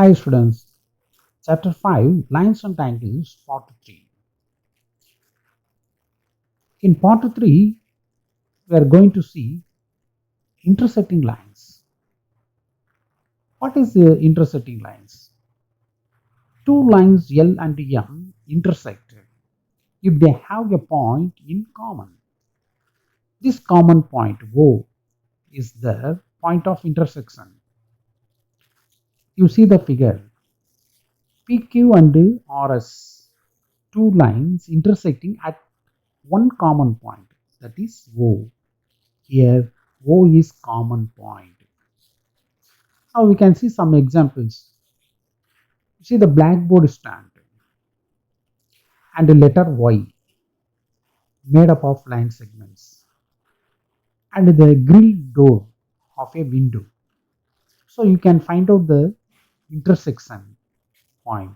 Hi students, chapter 5 Lines and Angles part 3. In part 3 we are going to see intersecting lines. What is intersecting lines? Two lines L and M intersect if they have a point in common. This common point O is the point of intersection. You see the figure. PQ and RS, two lines intersecting at one common point, that is O. Here O is common point. Now we can see some examples. See the blackboard stand and the letter Y made up of line segments and the grill door of a window. So you can find out the intersection point.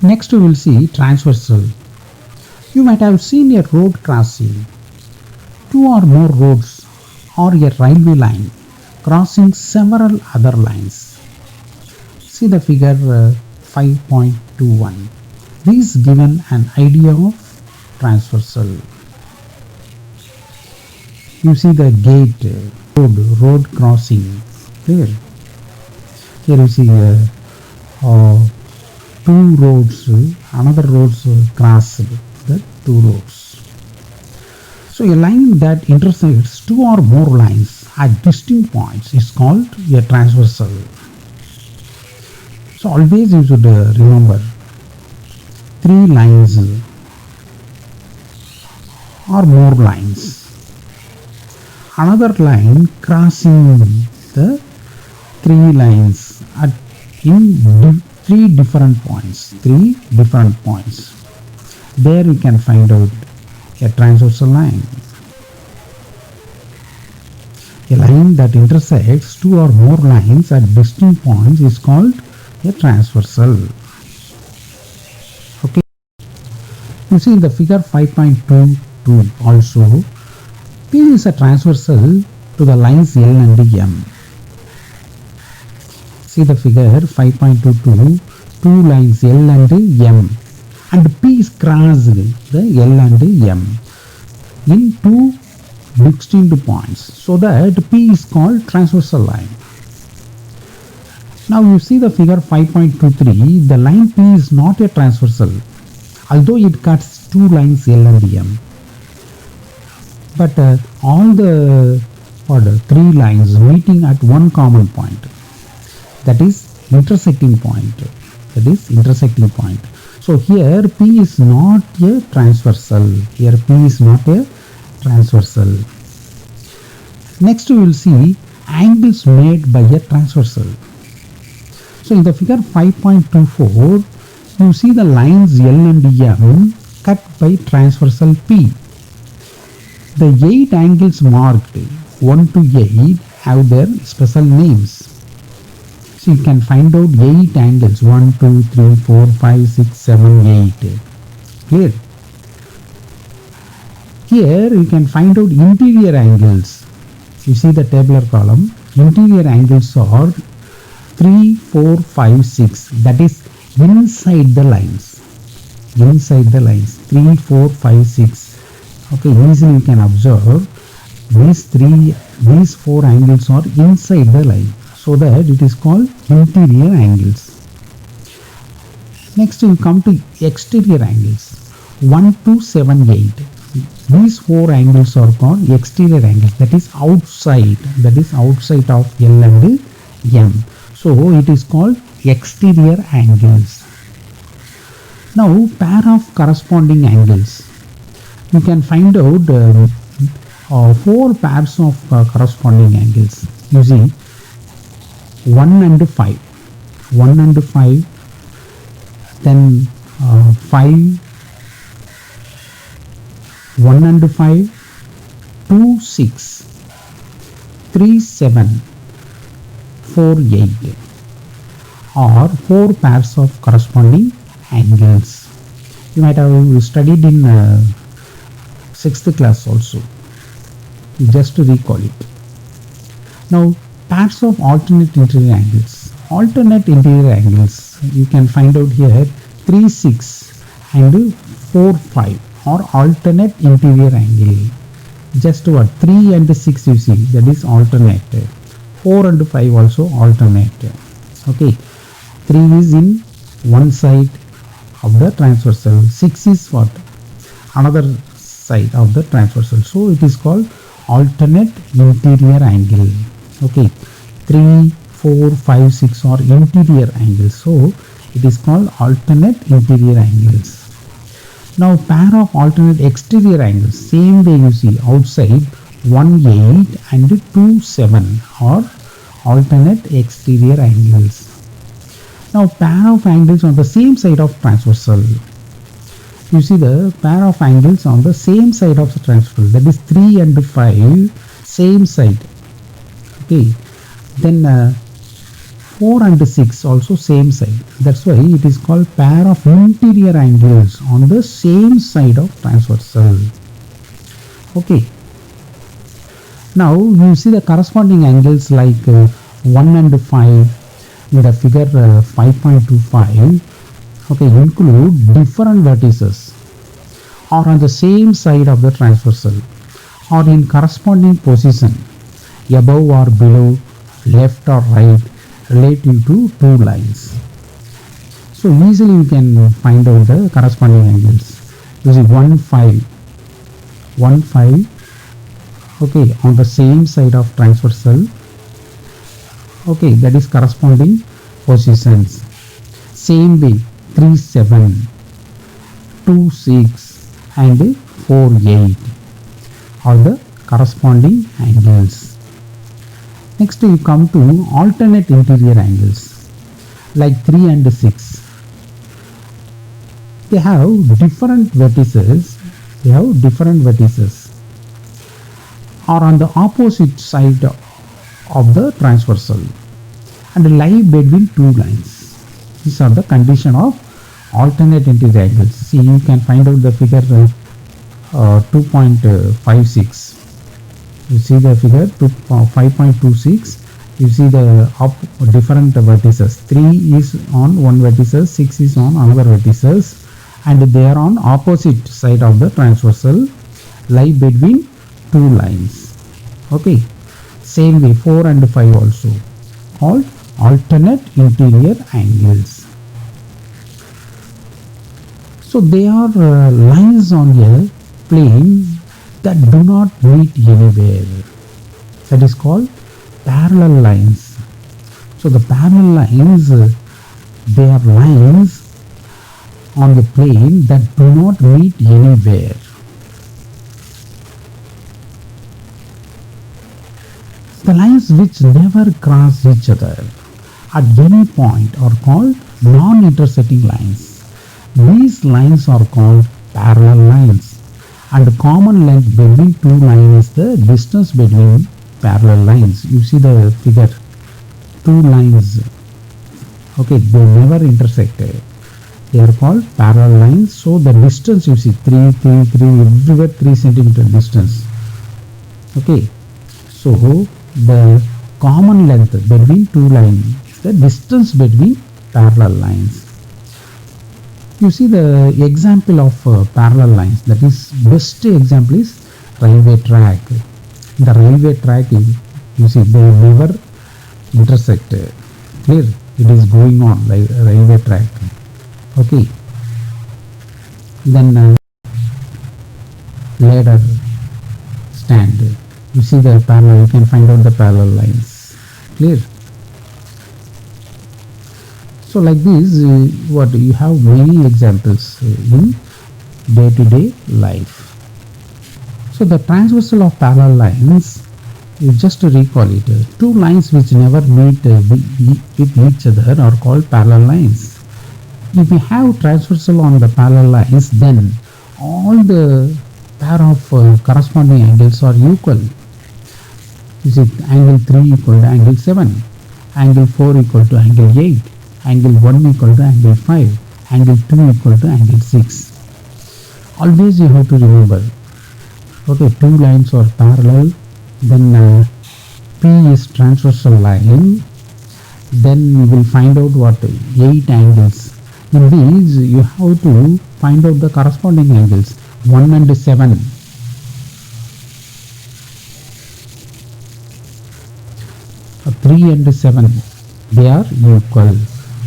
Next we will see transversal. You might have seen a road crossing. Two or more roads or a railway line crossing several other lines. See the figure 5.21. This given an idea of transversal. You see the gate, road crossing. Here you see two roads, another roads cross the two roads. So a line that intersects two or more lines at distinct points is called a transversal. So always you should remember three lines or more lines. Another line crossing the three lines at three different points. There you can find out a transversal line. A line that intersects two or more lines at distinct points is called a transversal. Okay. You see in the figure 5.22 also, P is a transversal to the lines L and M. See the figure 5.22, two lines L and M, and P is crossed the L and M in two distinct points, so that P is called transversal line. Now you see the figure 5.23, the line P is not a transversal, although it cuts two lines L and M. But all the three lines meeting at one common point, that is intersecting point. So here P is not a transversal. Next we will see angles made by a transversal. So in the figure 5.24, you see the lines L and M cut by transversal P. The 8 angles marked 1 to 8 have their special names. So you can find out 8 angles 1, 2, 3, 4, 5, 6, 7, 8. Clear? Here you can find out interior angles. You see the tabular column. Interior angles are 3, 4, 5, 6. That is inside the lines. 3, 4, 5, 6. Okay, easily you can observe these 4 angles are inside the line, so that it is called interior angles. Next we come to exterior angles 1, 2, 7, 8. These 4 angles are called exterior angles, that is outside of L and M. So it is called exterior angles. Now pair of corresponding angles. You can find out 4 pairs of corresponding angles. You see 1 and 5, then 5, 1 and 5, 2, 6, 3, 7, 4, 8 are 4 pairs of corresponding angles. You might have studied in 6th class also, just to recall it. Now pairs of alternate interior angles. alternate interior angles. You can find out here 3, 6 and 4, 5 or alternate interior angle. Just what 3 and 6 you see, that is alternate. 4 and 5 also alternate. Okay, 3 is in one side of the transversal, 6 is what another side of the transversal, so it is called alternate interior angle. Okay, 3, 4, 5, 6 are interior angles, so it is called alternate interior angles. Now pair of alternate exterior angles, same way you see outside 1, 8 and 2, 7 are alternate exterior angles. Now pair of angles on the same side of transversal. You see the pair of angles on the same side of the transversal, that is 3 and 5 same side. Okay, then 4 and 6 also same side. That's why it is called pair of interior angles on the same side of transversal. Okay. Now you see the corresponding angles like 1 and 5 in the figure 5.25. Okay, include different vertices or on the same side of the transversal or in corresponding position above or below, left or right, relative to two lines. So easily you can find out the corresponding angles. You see 1, 5, 1, 5, okay, on the same side of transversal. Okay, that is corresponding positions. Same way 3, 7, 2, 6 and 4, 8 are the corresponding angles. Next you come to alternate interior angles like 3 and 6. They have different vertices. Are on the opposite side of the transversal and lie between two lines. These are the condition of alternate interior angles. See, you can find out the figure 2.56. You see the figure 5.26. You see the different vertices. 3 is on one vertices, 6 is on another vertices, and they are on opposite side of the transversal, lie between two lines. Okay, same way 4 and 5 also called alternate interior angles. So they are lines on a plane that do not meet anywhere. That is called parallel lines. So the parallel lines, they are lines on the plane that do not meet anywhere. The lines which never cross each other at any point are called non-intersecting lines. These lines are called parallel lines, and the common length between two lines is the distance between parallel lines. You see the figure, two lines, okay, they never intersect. They are called parallel lines. So the distance you see 3, 3, 3, everywhere 3 centimeter distance. Okay, so the common length between two lines is the distance between parallel lines. You see the example of parallel lines, that is best example is railway track. The railway track, you see they never intersect. Clear? It is going on like railway track. Okay. Then ladder stand. You see the parallel. You can find out the parallel lines. Clear? So like this, what you have many examples in day-to-day life. So the transversal of parallel lines, you just to recall it, two lines which never meet with each other are called parallel lines. If you have transversal on the parallel lines, then all the pair of corresponding angles are equal. You see, angle 3 equal to angle 7, angle 4 equal to angle 8, angle 1 equal to angle 5, angle 2 equal to angle 6. Always you have to remember. Okay, two lines are parallel, then P is transversal line, Then we will find out what 8 angles. In these you have to find out the corresponding angles. 1 and 7. 3 and 7, they are equal.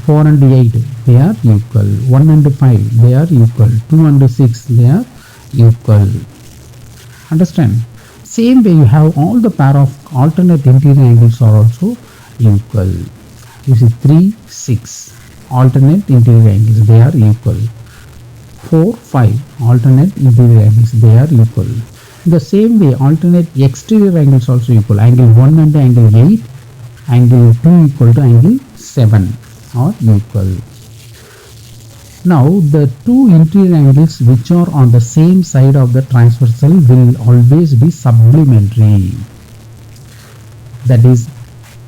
4 and 8, they are equal. 1 and 5, they are equal. 2 and 6, they are equal. Understand? Same way you have all the pair of alternate interior angles are also equal. You see 3, 6 alternate interior angles, they are equal. 4, 5 alternate interior angles, they are equal. In the same way alternate exterior angles also equal. Angle 1 and angle 8, angle 2 equal to angle 7 are equal. Now the two interior angles which are on the same side of the transversal will always be supplementary. That is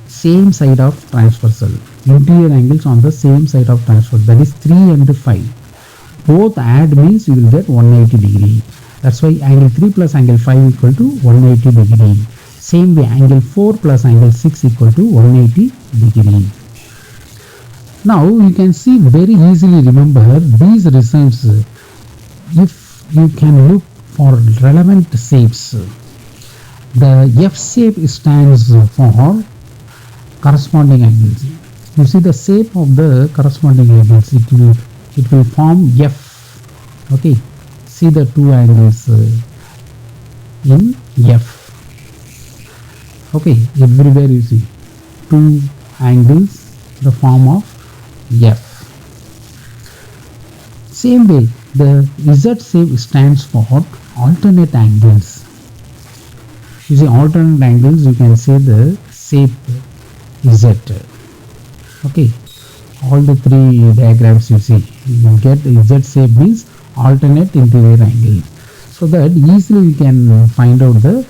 same side of transversal. Interior angles on the same side of transversal, that is 3 and 5. Both add means you will get 180 degree. That's why angle 3 plus angle 5 equal to 180 degree. Same way angle 4 plus angle 6 equal to 180 degree. Now you can see very easily remember these results if you can look for relevant shapes. The F shape stands for corresponding angles. You see the shape of the corresponding angles, it will form F. Okay, see the two angles in F. Okay, everywhere you see two angles, the form of F. Same way the Z shape stands for alternate angles. You see alternate angles, you can say the shape Z. Okay, all the three diagrams you see, you get Z shape means alternate interior angle. So that easily we can find out the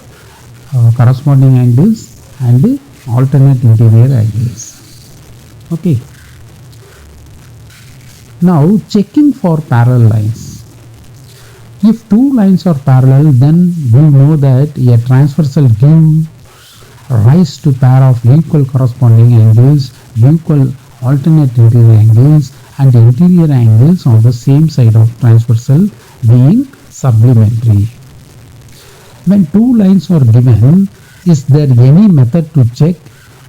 corresponding angles and the alternate interior angles. Okay. Now checking for parallel lines. If two lines are parallel, then we know that a transversal gives rise to pair of equal corresponding angles, equal alternate interior angles, and interior angles on the same side of transversal being supplementary. When two lines are given, is there any method to check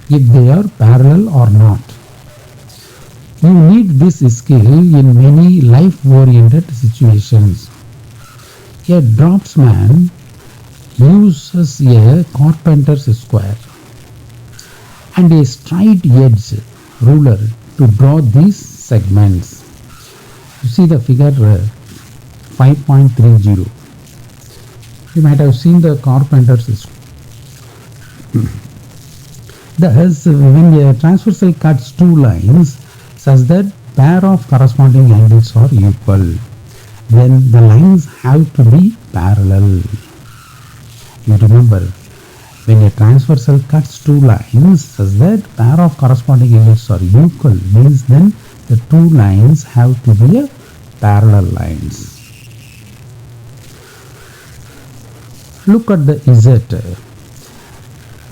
if they are parallel or not? You need this skill in many life-oriented situations. A draftsman uses a carpenter's square and a straight edge ruler to draw these segments. You see the figure 5.30. You might have seen the carpenter's square. Thus, when a transversal cuts two lines such that pair of corresponding angles are equal, then the lines have to be parallel. You remember, when a transversal cuts two lines such that pair of corresponding angles are equal, means then the two lines have to be a parallel lines. Look at the Z.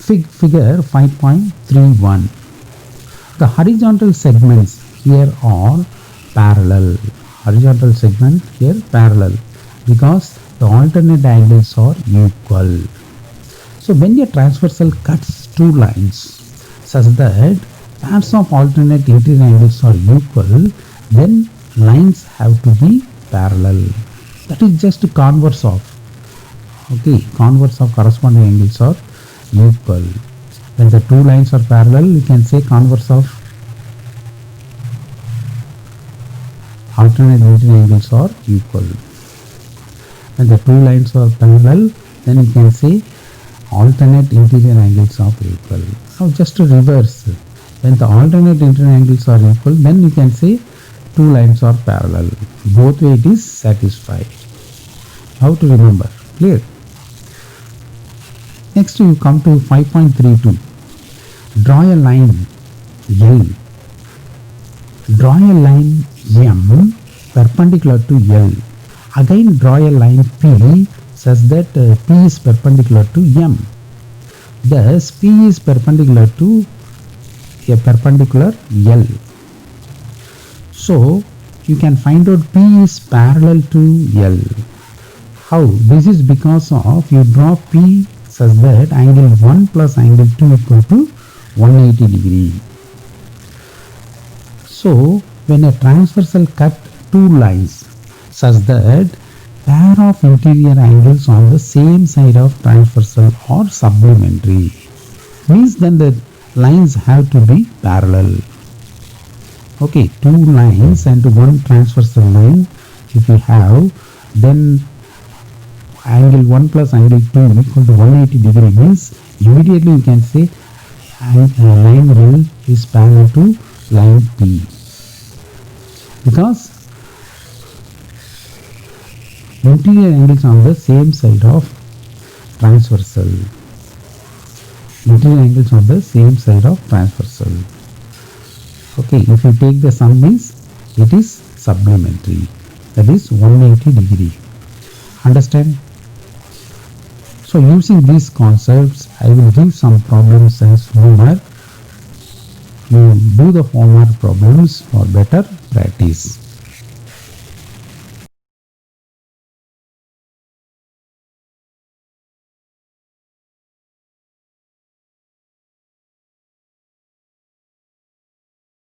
Figure 5.31. The horizontal segments here are parallel. Horizontal segment here parallel because the alternate angles are equal. So when a transversal cuts two lines such that pairs of alternate interior angles are equal, then lines have to be parallel. That is just converse of. Okay, converse of corresponding angles are equal. When the two lines are parallel, you can say converse of alternate interior angles are equal. When the two lines are parallel, then you can say alternate interior angles are equal. Now just to reverse, when the alternate interior angles are equal, then you can say two lines are parallel. Both way it is satisfied. How to remember? Clear? Next you come to 5.32. Draw a line L. Draw a line M perpendicular to L. Again draw a line P such that P is perpendicular to M. Thus P is perpendicular to a perpendicular L. So you can find out P is parallel to L. How? This is because of you draw P such that angle 1 plus angle 2 equal to 180 degree. So when a transversal cut two lines such that pair of interior angles on the same side of transversal are supplementary, means then the lines have to be parallel. Okay, two lines and one transversal line if you have, then angle 1 plus angle 2 equal to 180 degree means immediately you can say line L is parallel to line P, because interior angles on the same side of transversal. Interior angles on the same side of transversal. Okay, if you take the sum means it is supplementary, that is 180 degree. Understand? So using these concepts, I will give some problems as homework. You do the homework problems for better practice.